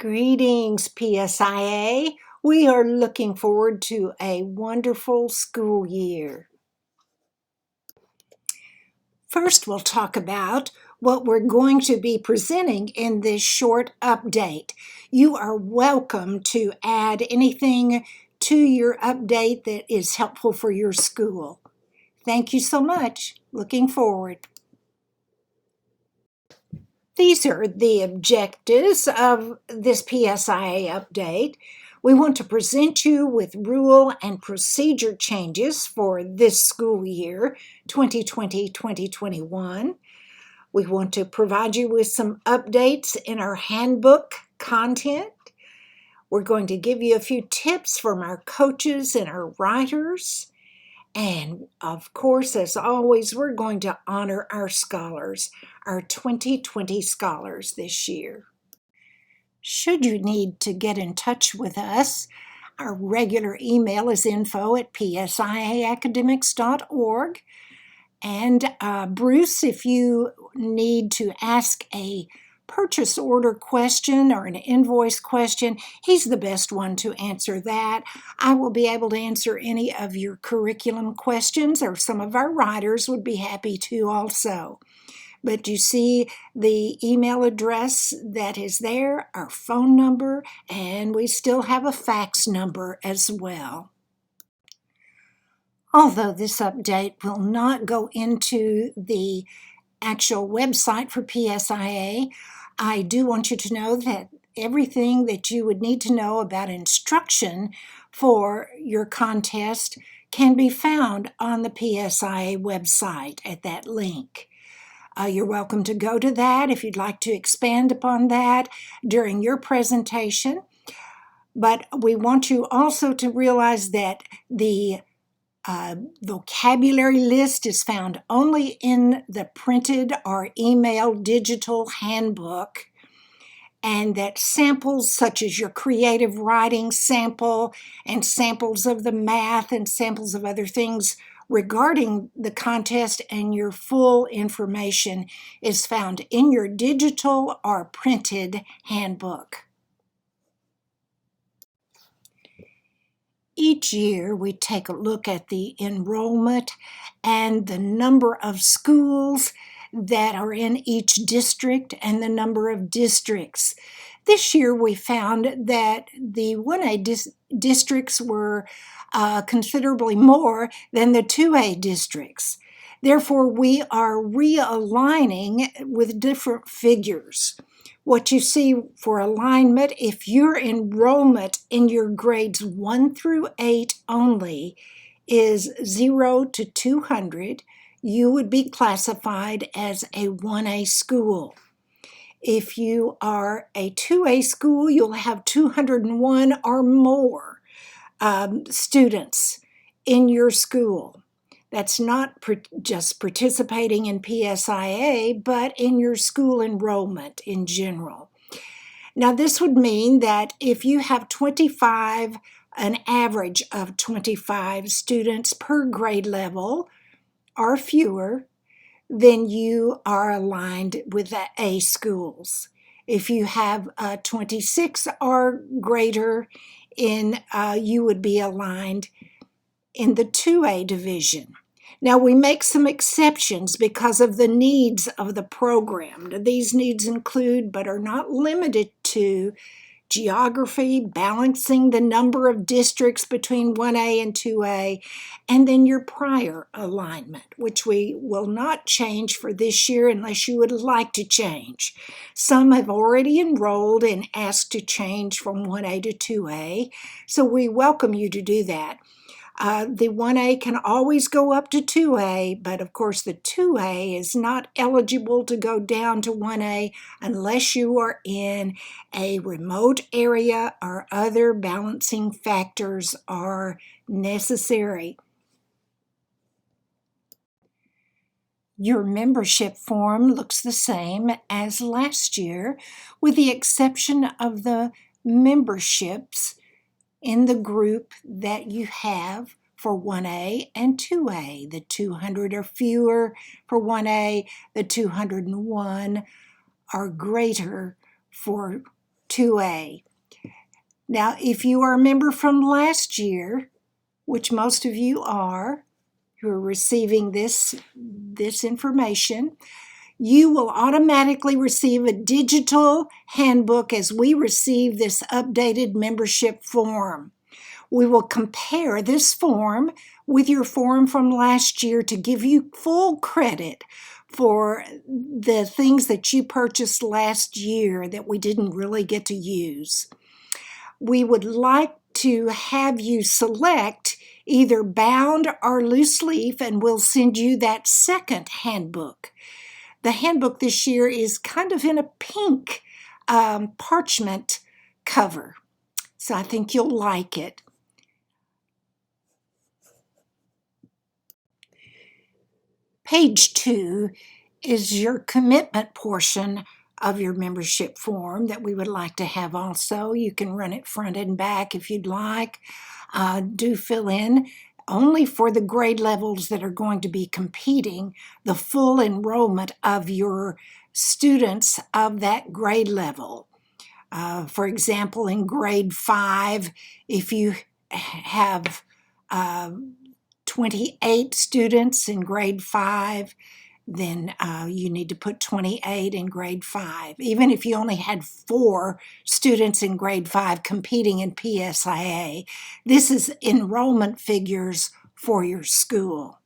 Greetings, PSIA. We are looking forward to a wonderful school year. First, we'll talk about what we're going to be presenting in this short update. You are welcome to add anything to your update that is helpful for your school. Thank you so much. Looking forward. These are the objectives of this PSIA update. We want to present you with rule and procedure changes for this school year, 2020-2021. We want to provide you with some updates in our handbook content. We're going to give you a few tips from our coaches and our writers. And of course, as always, we're going to honor our scholars, our 2020 scholars this year. Should you need to get in touch with us, our regular email is info@psiaacademics.org. And Bruce, if you need to ask a purchase order question or an invoice question, he's the best one to answer that. I will be able to answer any of your curriculum questions, or some of our writers would be happy to also. But you see the email address that is there, our phone number, and we still have a fax number as well. Although this update will not go into the actual website for PSIA, I do want you to know that everything that you would need to know about instruction for your contest can be found on the PSIA website at that link. You're welcome to go to that if you'd like to expand upon that during your presentation. But we want you also to realize that the vocabulary list is found only in the printed or email digital handbook, and that samples such as your creative writing sample and samples of the math and samples of other things regarding the contest and your full information is found in your digital or printed handbook. Each year, we take a look at the enrollment and the number of schools that are in each district and the number of districts. This year, we found that the 1A districts were considerably more than the 2A districts. Therefore, we are realigning with different figures. What you see for alignment, if your enrollment in your grades 1 through 8 only is 0 to 200, you would be classified as a 1A school. If you are a 2A school, you'll have 201 or more students in your school. That's not just participating in PSIA, but in your school enrollment in general. Now, this would mean that if you have an average of 25 students per grade level or fewer, then you are aligned with the A schools. If you have 26 or greater, you would be aligned in the 2A division. Now, we make some exceptions because of the needs of the program. These needs include, but are not limited to, geography, balancing the number of districts between 1A and 2A, and then your prior alignment, which we will not change for this year unless you would like to change. Some have already enrolled and asked to change from 1A to 2A, so we welcome you to do that. The 1A can always go up to 2A, but of course the 2A is not eligible to go down to 1A unless you are in a remote area or other balancing factors are necessary. Your membership form looks the same as last year, with the exception of the memberships in the group that you have for 1A and 2A. The 200 or fewer for 1A, the 201 are greater for 2A. Now, if you are a member from last year, which most of you are, who are receiving this information, you will automatically receive a digital handbook as we receive this updated membership form. We will compare this form with your form from last year to give you full credit for the things that you purchased last year that we didn't really get to use. We would like to have you select either bound or loose leaf, and we'll send you that second handbook. The handbook this year is kind of in a pink parchment cover, so I think you'll like it. Page 2 is your commitment portion of your membership form that we would like to have also. You can run it front and back if you'd like. Do fill in only for the grade levels that are going to be competing, the full enrollment of your students of that grade level. For example, in grade 5, if you have 28 students in grade 5, then you need to put 28 in grade 5. Even if you only had 4 students in grade 5 competing in PSIA, this is enrollment figures for your school.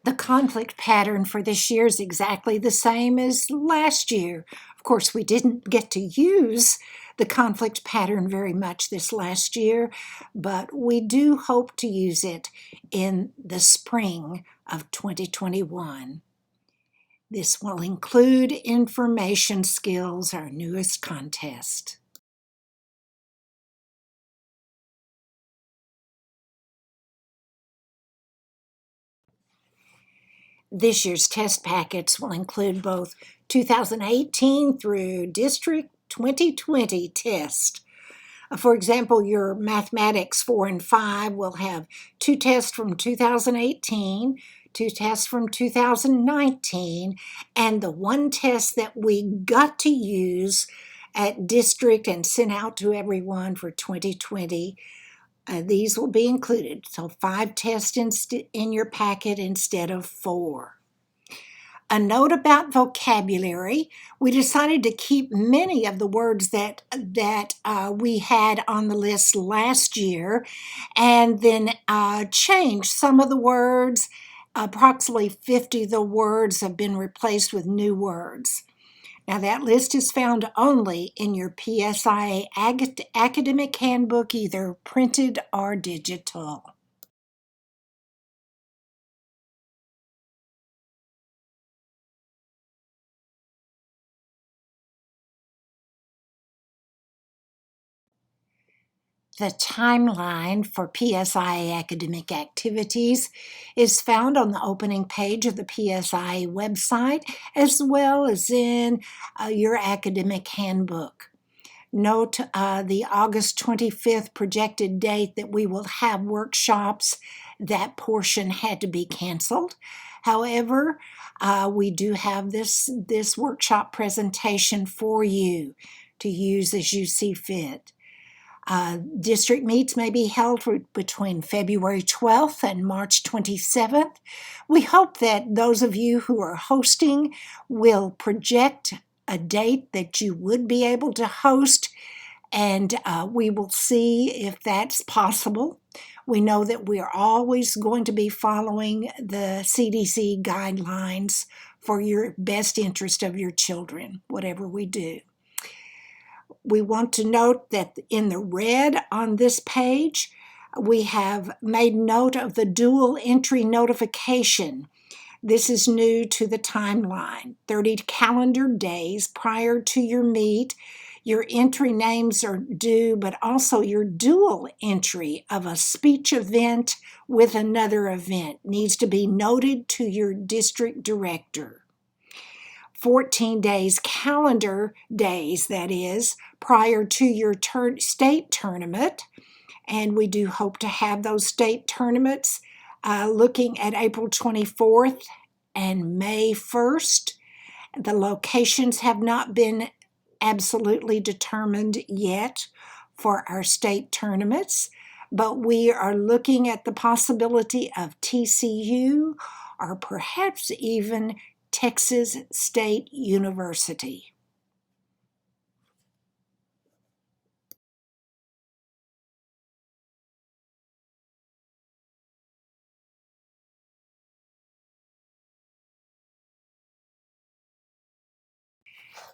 The conflict pattern for this year is exactly the same as last year. Of course, we didn't get to use the conflict pattern very much this last year, but we do hope to use it in the spring of 2021. This will include information skills, our newest contest. This year's test packets will include both 2018 through District 2020 test. For example, your mathematics 4 and 5 will have 2 tests from 2018, 2 tests from 2019, and the 1 test that we got to use at district and sent out to everyone for 2020. These will be included. So 5 tests in your packet instead of 4. A note about vocabulary. We decided to keep many of the words that we had on the list last year, and then change some of the words. Approximately 50 of the words have been replaced with new words. Now that list is found only in your PSIA academic handbook, either printed or digital. The timeline for PSIA academic activities is found on the opening page of the PSIA website, as well as in your academic handbook. Note the August 25th projected date that we will have workshops. That portion had to be canceled. However, we do have this workshop presentation for you to use as you see fit. District meets may be held between February 12th and March 27th. We hope that those of you who are hosting will project a date that you would be able to host, and we will see if that's possible. We know that we are always going to be following the CDC guidelines for your best interest of your children, whatever we do. We want to note that in the red on this page, we have made note of the dual entry notification. This is new to the timeline. 30 calendar days prior to your meet, your entry names are due, but also your dual entry of a speech event with another event needs to be noted to your district director. 14 days, calendar days, that is, prior to your state tournament. And we do hope to have those state tournaments looking at April 24th and May 1st. The locations have not been absolutely determined yet for our state tournaments, but we are looking at the possibility of TCU or perhaps even Texas State University.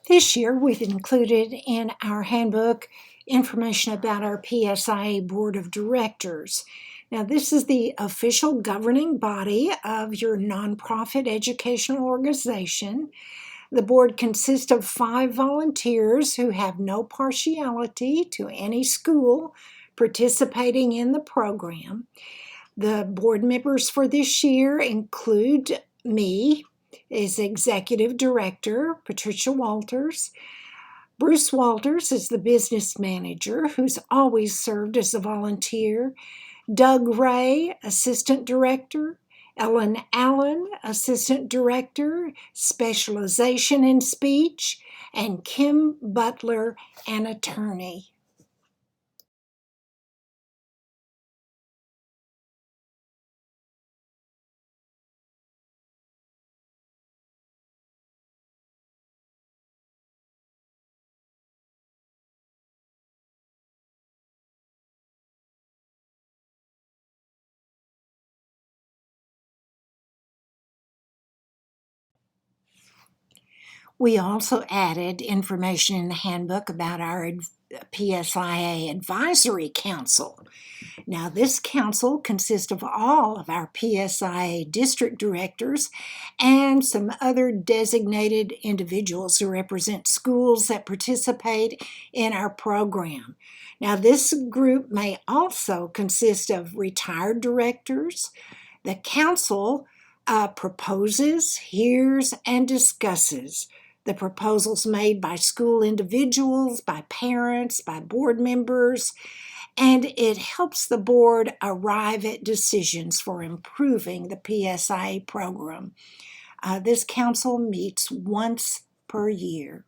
This year, we've included in our handbook information about our PSIA Board of Directors. Now, this is the official governing body of your nonprofit educational organization. The board consists of 5 volunteers who have no partiality to any school participating in the program. The board members for this year include me as executive director, Patricia Walters. Bruce Walters is the business manager who's always served as a volunteer. Doug Ray, assistant director. Ellen Allen, assistant director, specialization in speech. And Kim Butler, an attorney. We also added information in the handbook about our PSIA Advisory Council. Now, this council consists of all of our PSIA district directors and some other designated individuals who represent schools that participate in our program. Now, this group may also consist of retired directors. The council proposes, hears, and discusses the proposals made by school individuals, by parents, by board members, and it helps the board arrive at decisions for improving the PSIA program. This council meets once per year.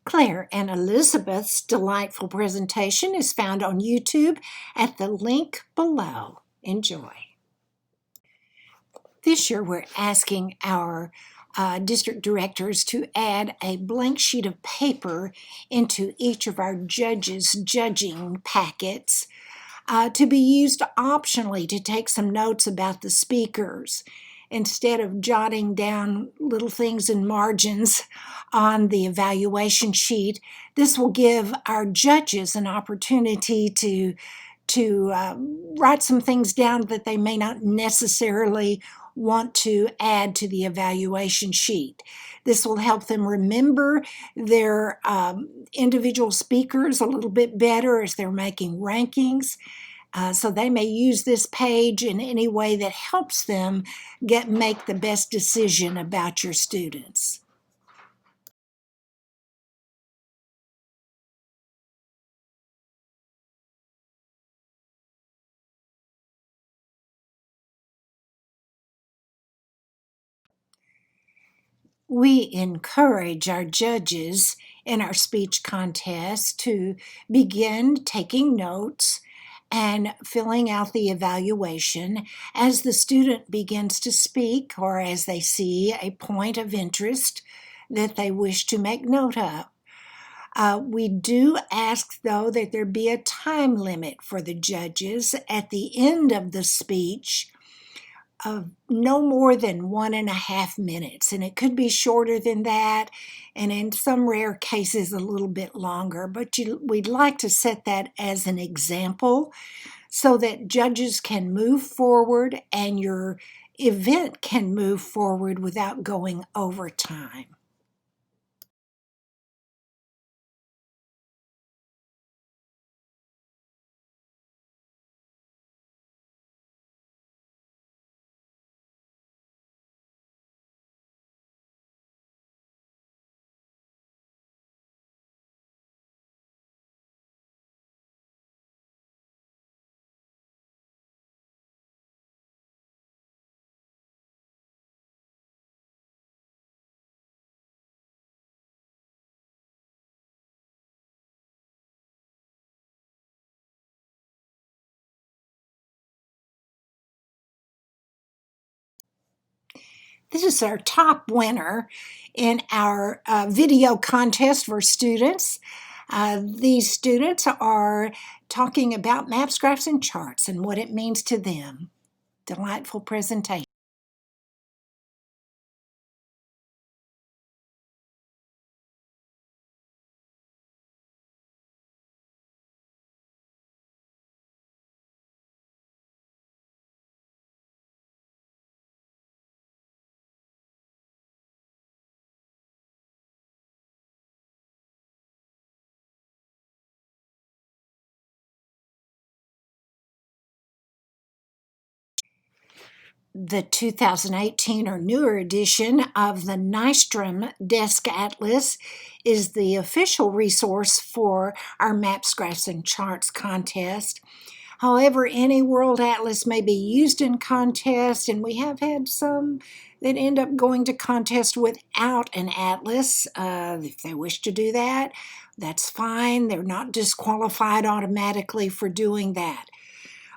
Claire and Elizabeth's delightful presentation is found on YouTube at the link below. Enjoy. This year, we're asking our district directors to add a blank sheet of paper into each of our judges' judging packets to be used optionally to take some notes about the speakers instead of jotting down little things in margins on the evaluation sheet. This will give our judges an opportunity to write some things down that they may not necessarily want to add to the evaluation sheet. This will help them remember their individual speakers a little bit better as they're making rankings. So they may use this page in any way that helps them make the best decision about your students. We encourage our judges in our speech contest to begin taking notes and filling out the evaluation as the student begins to speak or as they see a point of interest that they wish to make note of. We do ask, though, that there be a time limit for the judges at the end of the speech of no more than 1.5 minutes. And it could be shorter than that, and in some rare cases, a little bit longer. But we'd like to set that as an example so that judges can move forward and your event can move forward without going over time. This is our top winner in our video contest for students. These students are talking about maps, graphs, and charts and what it means to them. Delightful presentation. The 2018 or newer edition of the Nystrom Desk Atlas is the official resource for our Maps, Graphs, and Charts contest. However, any World Atlas may be used in contest, and we have had some that end up going to contest without an atlas. If they wish to do that, that's fine. They're not disqualified automatically for doing that.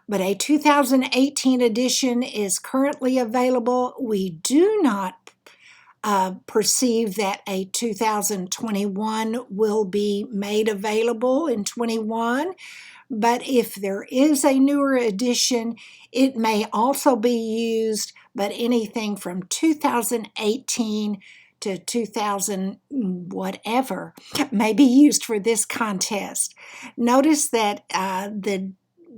But a 2018 edition is currently available. We do not perceive that a 2021 will be made available in 21. But if there is a newer edition, it may also be used, but anything from 2018 to 2000 whatever may be used for this contest. Notice that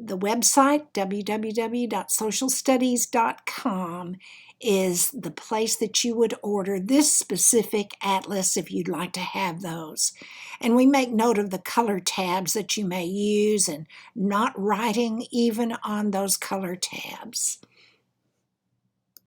the website, www.socialstudies.com, is the place that you would order this specific atlas if you'd like to have those. And we make note of the color tabs that you may use and not writing even on those color tabs.